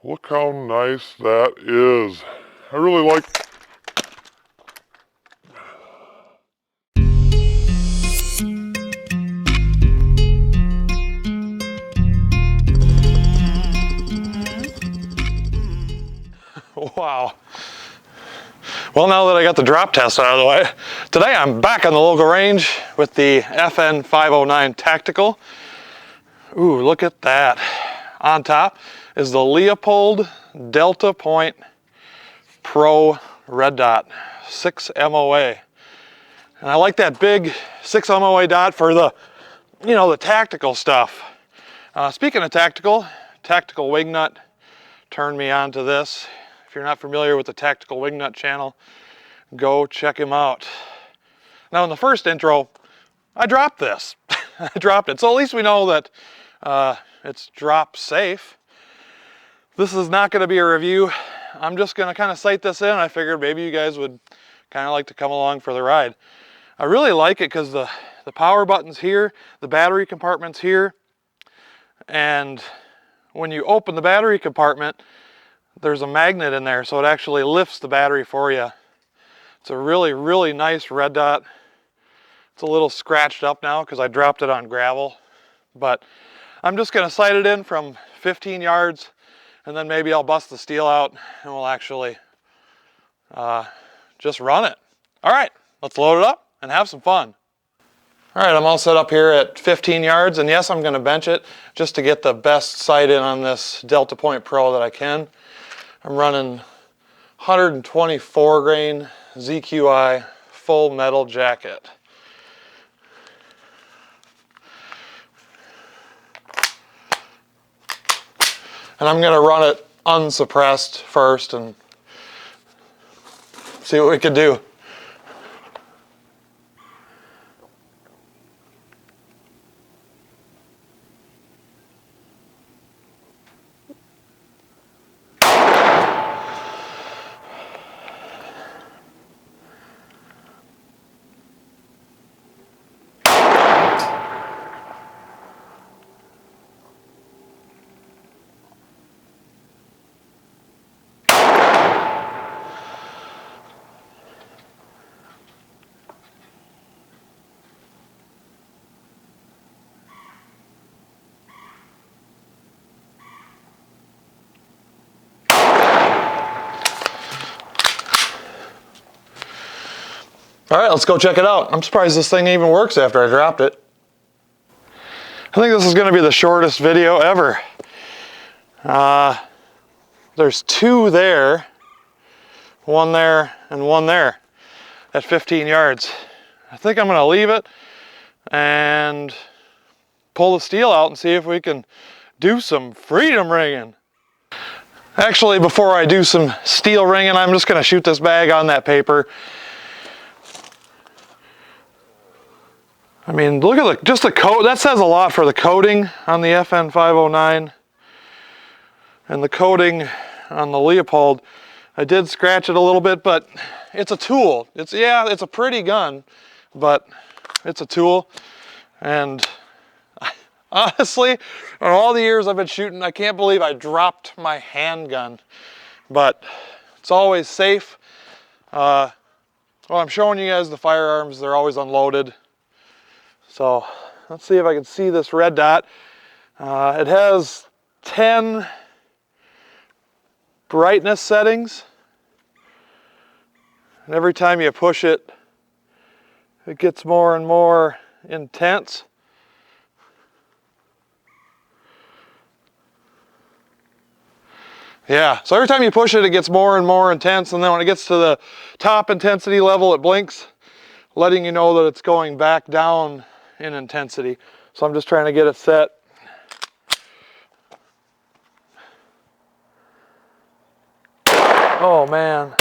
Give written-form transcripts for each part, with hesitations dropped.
Look how nice that is. I really like. Wow. Well, now that I got the drop test out of the way, today I'm back on the local range with the FN 509 Tactical. Ooh, look at that. On top is the Leupold Deltapoint Pro Red Dot 6 MOA. And I like that big 6 MOA dot for the, the tactical stuff. Speaking of tactical wing nut turned me on to this. If you're not familiar with the Tactical Wingnut channel, go check him out. Now in the first intro, I dropped this. I dropped it. So at least we know that it's drop safe. This is not going to be a review. I'm just going to kind of sight this in. I figured maybe you guys would kind of like to come along for the ride. I really like it because the power button's here, the battery compartment's here, and when you open the battery compartment, there's a magnet in there, so it actually lifts the battery for you. It's a really, really nice red dot. It's a little scratched up now because I dropped it on gravel, but I'm just going to sight it in from 15 yards, and then maybe I'll bust the steel out and we'll actually just run it. All right, let's load it up and have some fun. All right, I'm all set up here at 15 yards, and yes, I'm going to bench it just to get the best sight in on this Deltapoint Pro that I can. I'm running 124 grain ZQI full metal jacket. And I'm going to run it unsuppressed first and see what we can do. All right, let's go check it out. I'm surprised this thing even works after I dropped it. I think this is going to be the shortest video ever. There's two there, one there, and one there at 15 yards. I think I'm going to leave it and pull the steel out and see if we can do some freedom ringing. Actually, before I do some steel ringing, I'm just going to shoot this bag on that paper. I mean, look at just the coat. That says a lot for the coating on the FN 509 and the coating on the Leupold. I did scratch it a little bit, but it's a tool. It's a pretty gun, but it's a tool. And honestly, in all the years I've been shooting, I can't believe I dropped my handgun. But it's always safe. Well, I'm showing you guys the firearms. They're always unloaded. So let's see if I can see this red dot. It has 10 brightness settings. And every time you push it, it gets more and more intense. Yeah, so every time you push it, it gets more and more intense. And then when it gets to the top intensity level, it blinks, letting you know that it's going back down in intensity. So I'm just trying to get it set. Oh man.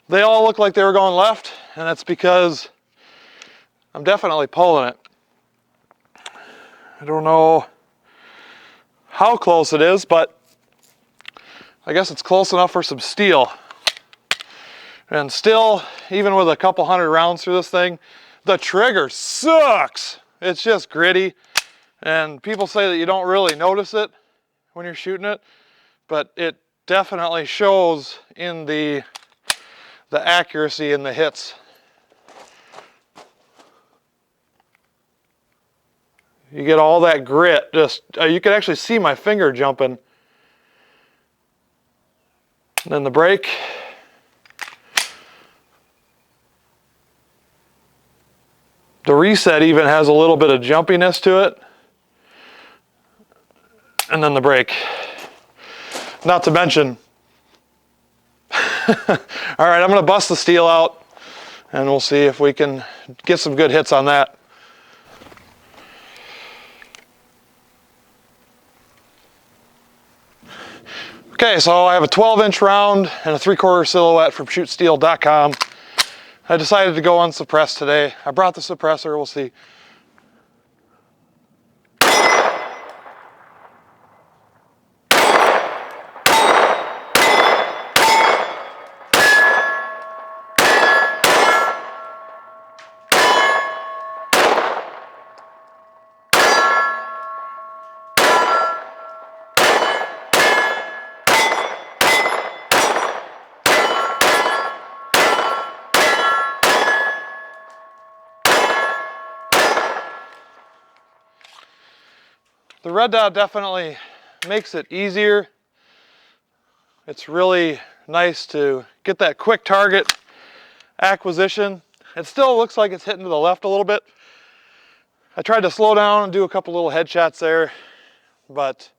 They all look like they were going left, and that's because I'm definitely pulling it. I don't know how close it is, but I guess it's close enough for some steel. And still, even with a couple hundred rounds through this thing, the trigger sucks. It's just gritty, and people say that you don't really notice it when you're shooting it, but it definitely shows in the accuracy in the hits. You get all that grit, just, you can actually see my finger jumping. And then the brake. The reset even has a little bit of jumpiness to it. And then the brake. Not to mention, all right, I'm gonna bust the steel out and we'll see if we can get some good hits on that. Okay, so I have a 12-inch round and a 3/4 silhouette from shootsteel.com. I decided to go unsuppressed today. I brought the suppressor, we'll see. The red dot definitely makes it easier. It's really nice to get that quick target acquisition. It still looks like it's hitting to the left a little bit. I tried to slow down and do a couple little headshots there, but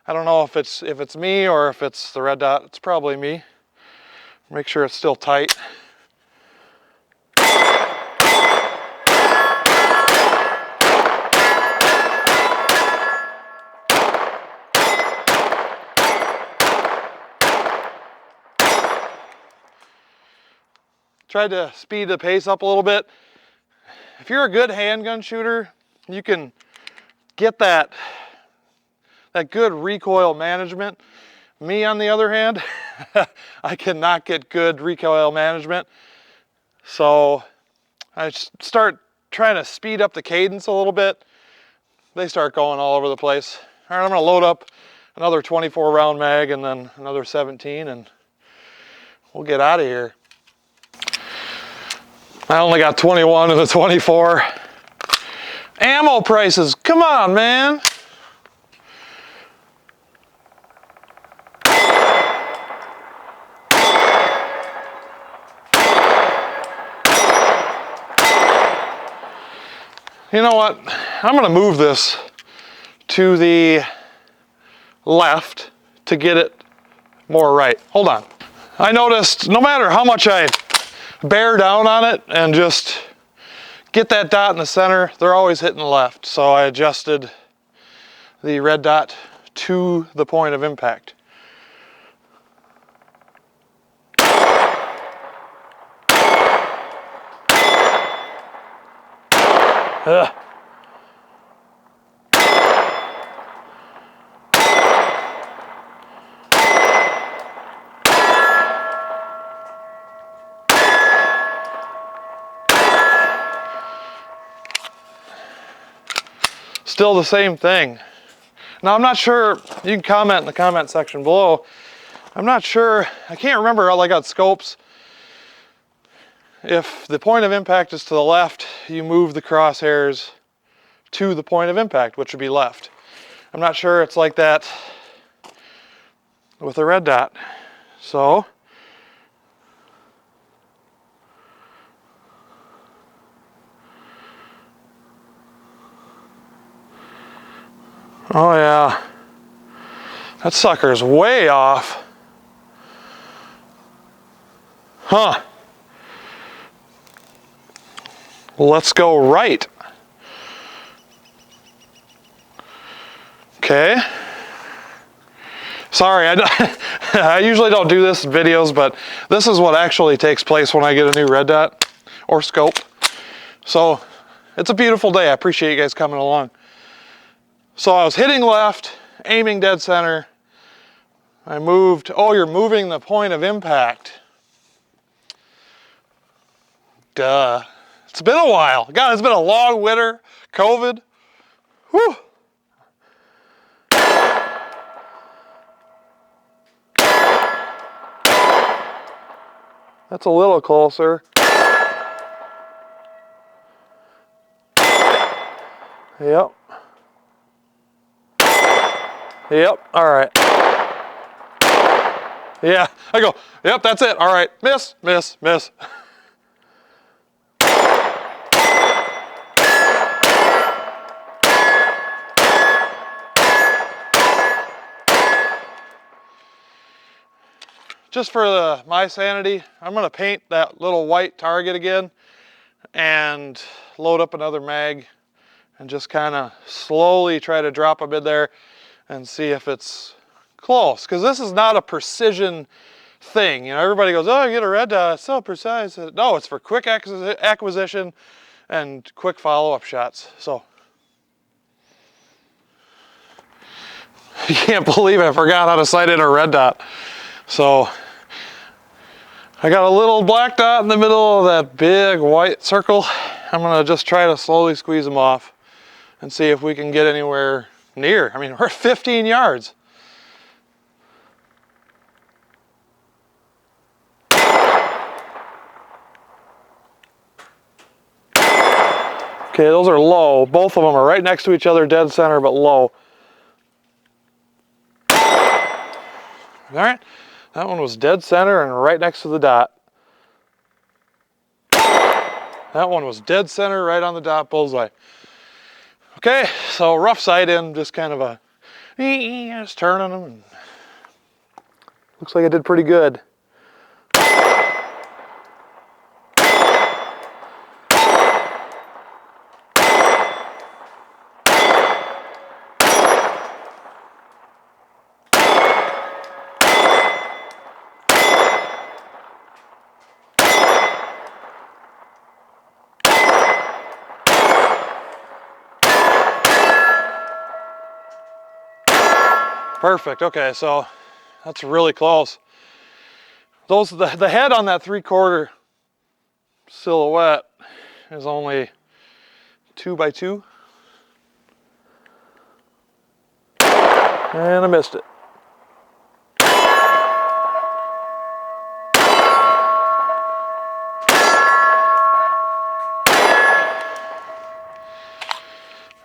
I don't know if it's me or if it's the red dot. It's probably me. Make sure it's still tight. Tried to speed the pace up a little bit. If you're a good handgun shooter, you can get that good recoil management. Me, on the other hand, I cannot get good recoil management. So I start trying to speed up the cadence a little bit. They start going all over the place. All right, I'm gonna load up another 24 round mag and then another 17 and we'll get out of here. I only got 21 in the 24. Ammo prices, come on, man. You know what? I'm gonna move this to the left to get it more right. Hold on. I noticed no matter how much I bear down on it and just get that dot in the center, they're always hitting the left. So I adjusted the red dot to the point of impact. Ugh. Still the same thing. Now I'm not sure, you can comment in the comment section below. I'm not sure, I can't remember how I got scopes. If the point of impact is to the left, you move the crosshairs to the point of impact, which would be left. I'm not sure it's like that with a red dot. So, oh yeah, that sucker's way off. Huh. Let's go right. Okay. Sorry, I usually don't do this in videos, but this is what actually takes place when I get a new red dot or scope. So it's a beautiful day. I appreciate you guys coming along. So I was hitting left, aiming dead center. I moved. Oh, you're moving the point of impact. Duh. It's been a while. God, it's been a long winter. COVID. Whew. That's a little closer. Yep. Yep. All right. Yeah. I go, yep, that's it. All right. Miss, miss, miss. Just for my sanity, I'm going to paint that little white target again and load up another mag and just kind of slowly try to drop them in there and see if it's close. Because this is not a precision thing. You know, everybody goes, oh, you get a red dot, it's so precise. No, it's for quick acquisition and quick follow-up shots. So, you can't believe I forgot how to sight in a red dot. So, I got a little black dot in the middle of that big white circle. I'm gonna just try to slowly squeeze them off and see if we can get anywhere near. I mean, we're 15 yards. Okay, those are low. Both of them are right next to each other, dead center, but low. All right, that one was dead center and right next to the dot. That one was dead center, right on the dot, bullseye. Okay, so rough sight in, just kind of a, just turning them. And looks like I did pretty good. Perfect. Okay, so that's really close. Those the head on that 3/4 silhouette is only 2 by 2, and I missed it.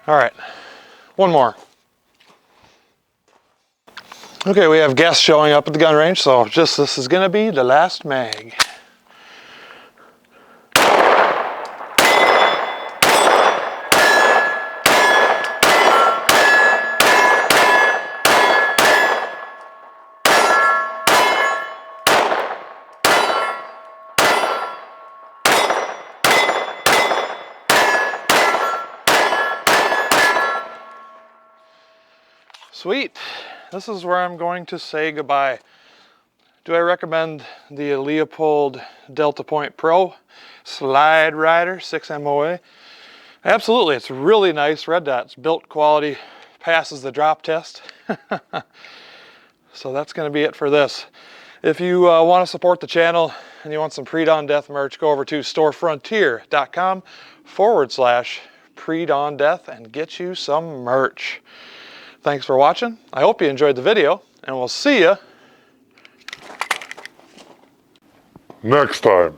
All right, one more. Okay, we have guests showing up at the gun range, so this is gonna be the last mag. Sweet. This is where I'm going to say goodbye. Do I recommend the Leupold Deltapoint Pro Slide Rider 6 MOA? Absolutely. It's really nice red dot. It's built quality, passes the drop test. So that's going to be it for this. If you want to support the channel and you want some pre-dawn death merch, go over to storefrontier.com/pre-dawn death and get you some merch. Thanks for watching. I hope you enjoyed the video, and we'll see you Next time.